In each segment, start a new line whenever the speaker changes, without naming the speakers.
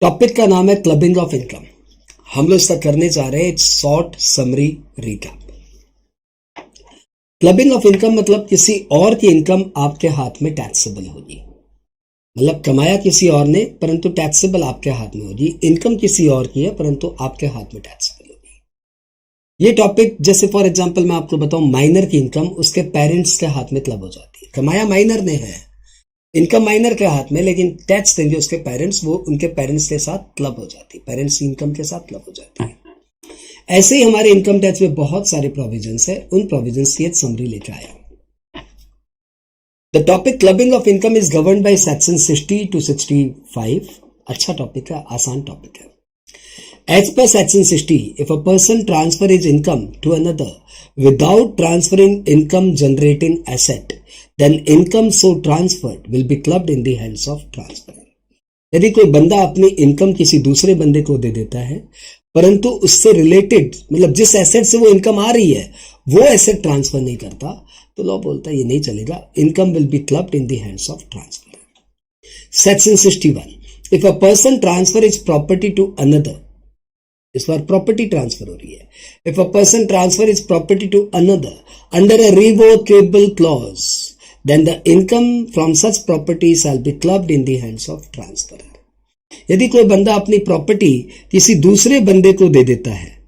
Topic का नाम है क्लबिंग ऑफ इनकम। हम लोग इसका करने जा रहे हैं short summary recap. Clubbing of income मतलब किसी और की इनकम आपके हाथ में टैक्सेबल होगी, मतलब कमाया किसी और ने परंतु टैक्सेबल आपके हाथ में होगी। इनकम किसी और की है परंतु आपके हाथ में टैक्सेबल होगी। ये टॉपिक जैसे फॉर एग्जांपल मैं आपको बताऊं, माइनर की इनकम उसके पेरेंट्स के हाथ में क्लब हो जाती है। कमाया माइनर ने है, इनकम माइनर के हाथ में, लेकिन टैक्स देंगे उसके पेरेंट्स, वो उनके पेरेंट्स के साथ क्लब हो जाती है, पेरेंट्स की इनकम के साथ क्लब हो जाती है। ऐसे ही हमारे इनकम टैक्स में बहुत सारे प्रोविजंस है, उन प्रोविजंस की एक समरी लेकर आया। The topic clubbing of income is governed by section 60 to 65। अच्छा टॉपिक है, आसान टॉपिक है। As per section 60, if a person transfer his income to another without transferring income generating asset, then income so transferred will be clubbed in the hands of transferor. यदि कोई बंदा अपनी income किसी दूसरे बंदे को दे देता है परंतु उससे रिलेटेड, मतलब जिस एसेट से वो इनकम आ रही है वो एसेट ट्रांसफर नहीं करता, तो लॉ बोलता है ये नहीं चलेगा, income will be clubbed in the hands of transferor. Section 61, if a person transfer his property to another, इस बार प्रॉपर्टी ट्रांसफर हो रही है। If a person transfer is property to another under a revocable clause, then the income from such property shall be clubbed in the hands of transferer. यदि कोई बंदा अपनी property किसी दूसरे बंदे को दे देता है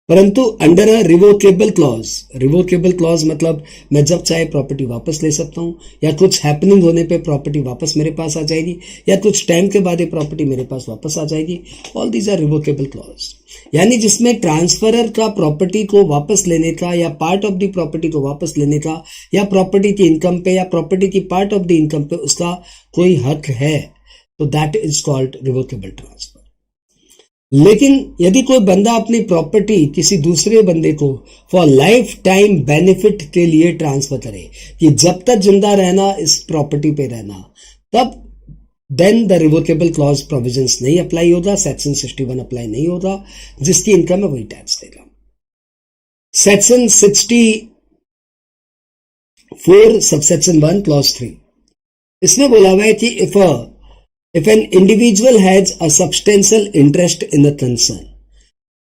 परंतु under a revocable clause, revocable clause मतलब मैं जब चाहे प्रॉपर्टी वापस ले सकता हूं, या कुछ हैपनिंग होने पे प्रॉपर्टी वापस मेरे पास आ जाएगी, या कुछ टाइम के बाद ये प्रॉपर्टी मेरे पास वापस आ जाएगी। All these are revocable clause, यानी जिसमें ट्रांसफरर का प्रॉपर्टी को वापस लेने का या पार्ट ऑफ द प्रॉपर्टी को वापस लेने का या प्रॉपर्टी की इनकम पे या प्रॉपर्टी की पार्ट ऑफ द इनकम पे उसका कोई हक है, तो that is called revocable transfer. लेकिन यदि कोई बंदा अपनी प्रॉपर्टी किसी दूसरे बंदे को फॉर लाइफ टाइम बेनिफिट के लिए ट्रांसफर करे कि जब तक जिंदा रहना इस प्रॉपर्टी पे रहना, तब then the revocable clause provisions नहीं अप्लाई होगा, सेक्शन 61 अप्लाई नहीं होगा, जिसकी इनकम है वही टैक्स देगा। सेक्शन 64 सबसेक्शन 1 क्लॉज 3, इसमें बोला हुआ है कि if an individual has a substantial interest in a concern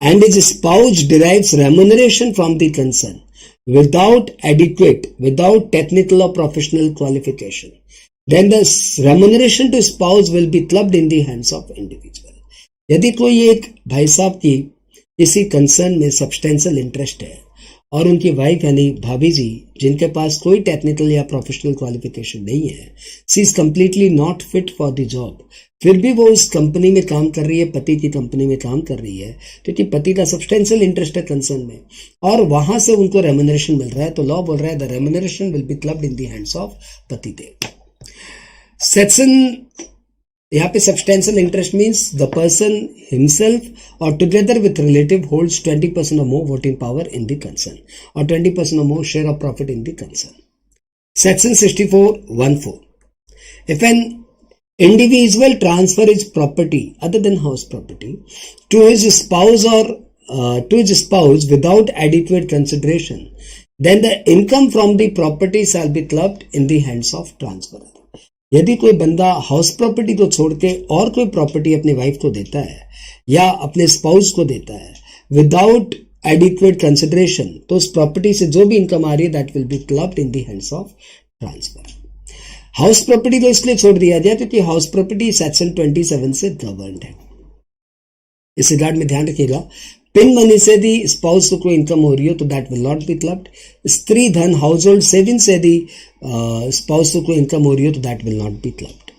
and his spouse derives remuneration from the concern without technical or professional qualification, then the remuneration to spouse will be clubbed in the hands of individual. यदि कोई एक भाई साहब की किसी concern में substantial interest है और उनकी वाइफ यानी भाभी जी जिनके पास कोई टेक्निकल या प्रोफेशनल क्वालिफिकेशन नहीं है, she is completely not fit for the job, फिर भी वो उस कंपनी में काम कर रही है, पति की कंपनी में काम कर रही है, क्योंकि पति का सब्सटेंशियल इंटरेस्ट है कंसर्न में और वहां से उनको रेम्यूनरेशन मिल रहा है, तो लॉ बोल रहा है the remuneration will be clubbed in the hands of पतिदेव। सेक्शन यहाँ पे substantial interest means the person himself or together with relative holds 20% or more voting power in the concern और 20% or more share of profit in the concern. Section 64(1)(4), if an individual transfer his property other than house property to his spouse or to his spouse without adequate consideration, then the income from the property shall be clubbed in the hands of transferor. यदि कोई बंदा house property को छोड़ के और कोई property अपनी wife को देता है या अपने स्पाउस को देता है विदाउट एडिक्वेट कंसिडरेशन, तो उस प्रॉपर्टी से जो भी इनकम आ रही है that will be clubbed in the hands of transfer. House property तो इसलिए छोड़ दिया गया क्योंकि हाउस प्रॉपर्टी सेक्शन 27 से गवर्न्ड है। इस रिगार्ड में ध्यान रखिएगा, पिन मनी से यदि स्पाउस को कोई इनकम हो रही हो तो that will not be clubbed. स्त्री धन हाउस होल्ड सेविंग से यदि स्पाउस को कोई इनकम हो रही हो तो that will not be clubbed.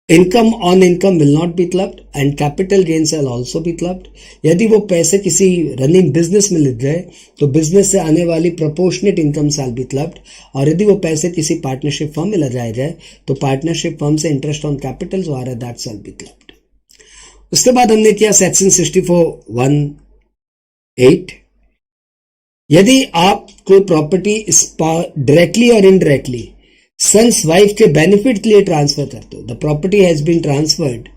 Income on income will not be clubbed and capital gain shell also be clubbed. यदि वो पैसे किसी रनिंग बिजनेस में लग गए तो बिजनेस से आने वाली proportionate income shall be clubbed, और यदि वो पैसे किसी पार्टनरशिप फर्म में लगाए जाए तो पार्टनरशिप फर्म से इंटरेस्ट ऑन कैपिटल जो आ रहा है दैट शैल बी क्लब्ड। उसके बाद हमने किया सेक्शन 64(1)(8), यदि आप कोई प्रॉपर्टी डायरेक्टली और इनडायरेक्टली सन्स वाइफ के बेनिफिट के लिए ट्रांसफर करते हो, the property has been transferred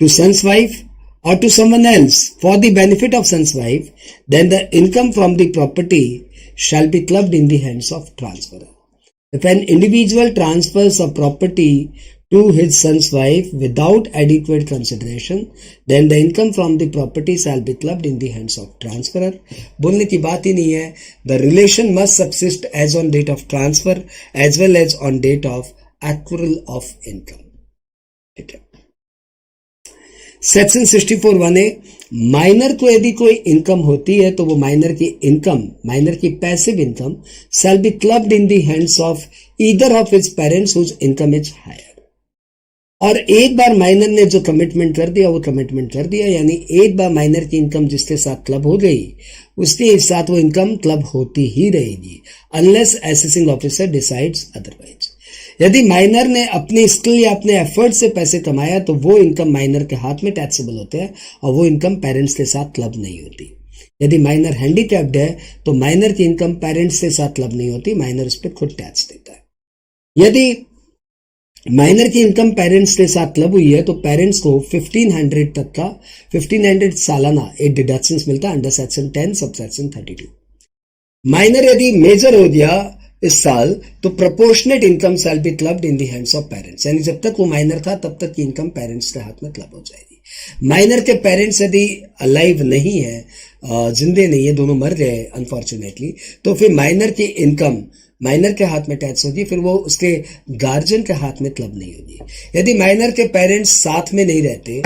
to son's wife or to someone else for the benefit of son's wife, then the income from the property shall be clubbed in the hands of transferor. If an individual transfers a property to his son's wife without adequate consideration, then the income from the property shall be clubbed in the hands of transferor. बोलने की बात ही नहीं है. The relation must subsist as on date of transfer as well as on date of accrual of income. ठीक है. Section 64(1)(a) minor को यदि कोई इनकम होती है तो वो माइनर की passive income shall be clubbed in the hands of either of his parents whose income is higher. और एक बार माइनर ने जो कमिटमेंट कर दिया, यानी एक बार माइनर की इनकम जिसके साथ क्लब हो गई उसके साथ वो इनकम क्लब होती ही रहेगी unless assessing officer decides otherwise. यदि माइनर ने अपनी स्किल या अपने एफर्ट से पैसे कमाया तो वो इनकम माइनर के हाथ में टैक्सेबल होते हैं और वो इनकम पेरेंट्स के साथ क्लब नहीं होती. यदि माइनर हैंडीकैप्ड है तो माइनर की इनकम पेरेंट्स के साथ क्लब नहीं होती, माइनर उस पर खुद टैक्स देता है. यदि माइनर की इनकम पेरेंट्स के साथ क्लब हुई है तो पेरेंट्स को 1500 सालाना एक डिडक्शन मिलता है under section 10 sub section 32. Minor यदि मेजर हो गया इस साल तो proportionate income shall be clubbed in the hands of parents, यानी जब तक वो माइनर था तब तक की इनकम पेरेंट्स के हाथ में क्लब हो जाएगी. माइनर के पेरेंट्स यदि अलाइव नहीं है, जिंदे नहीं है, दोनों मर गए अनफॉर्चुनेटली, तो फिर माइनर की इनकम माइनर के हाथ में टैक्स होगी, फिर वो उसके गार्जियन के हाथ में क्लब नहीं होगी. यदि माइनर के पेरेंट्स साथ में नहीं रहते,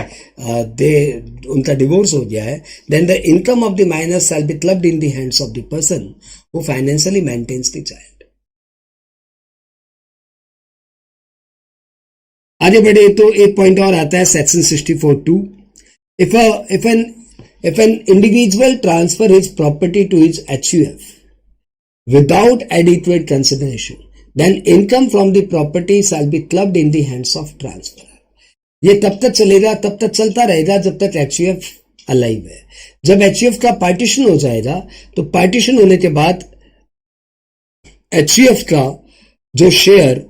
उनका डिवोर्स हो गया है, then the income of the minor shall be clubbed in the hands of the person who financially maintains the child. आगे बढ़े तो एक पॉइंट और आता है section 64(2). If an individual transfer his property to his HUF without adequate consideration, then income from the property shall be clubbed in the hands of transferor. ये तब तक चलता रहेगा जब तक HUF अलाइव है. जब HUF का पार्टीशन हो जाएगा तो पार्टीशन होने के बाद HUF का जो शेयर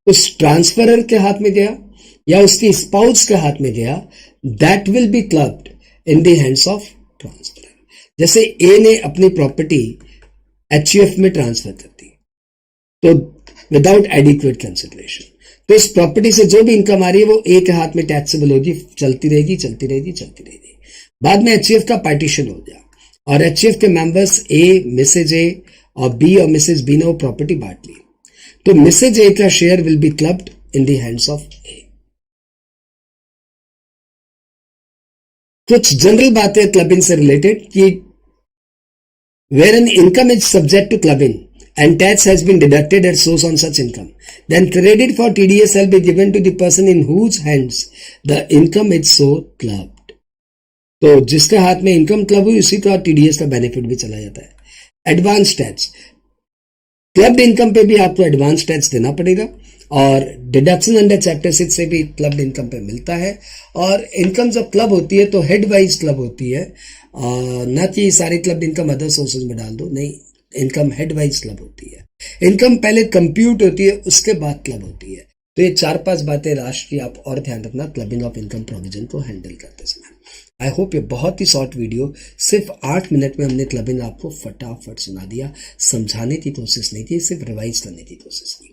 उस ट्रांसफरर के हाथ में गया या उसकी स्पाउस के हाथ में गया, that will be clubbed in the hands of transferor. जैसे ए ने अपनी प्रॉपर्टी HUF में ट्रांसफर कर दी तो विदाउट एडिक्वेट कंसिडरेशन, तो इस प्रॉपर्टी से जो भी इनकम आ रही है वो ए के हाथ में टैक्सेबल होगी, चलती रहेगी. बाद में HUF का पार्टीशन हो गया और HUF के मेंबर्स ए, मिसेज ए और बी और मिसेज बी ने वो प्रॉपर्टी बांट ली, तो मिसेज ए का share will be clubbed in the hands of A. कुछ जनरल बातें क्लबिंग से रिलेटेड कि where an income is subject to clubbing and tax has been deducted at source on such income, then credit for TDS shall be given to the person in whose hands the income is so clubbed. तो जिसके हाथ में income club हुई उसी का TDS का benefit भी चला जाता है. एडवांस टैक्स, क्लब्ड इनकम पे भी आपको एडवांस टैक्स देना पड़ेगा और डिडक्शन अंडर चैप्टर 6 से भी क्लब्ड इनकम पे मिलता है. और इनकम जब क्लब होती है तो हेड वाइज क्लब होती है, न कि सारी क्लब इनकम अदर सोर्सेज में डाल दो, नहीं, इनकम हेड वाइज क्लब होती है. इनकम पहले कंप्यूट होती है उसके बाद क्लब होती है. तो ये 4-5 बातें राष्ट्र की आप और ध्यान रखना क्लबिंग ऑफ इनकम प्रोविजन को हैंडल करते समय. आई होप ये बहुत ही शॉर्ट वीडियो, सिर्फ 8 मिनट में हमने क्लबिंग आपको फटाफट सुना दिया. समझाने की कोशिश नहीं की, सिर्फ रिवाइज करने की कोशिश की.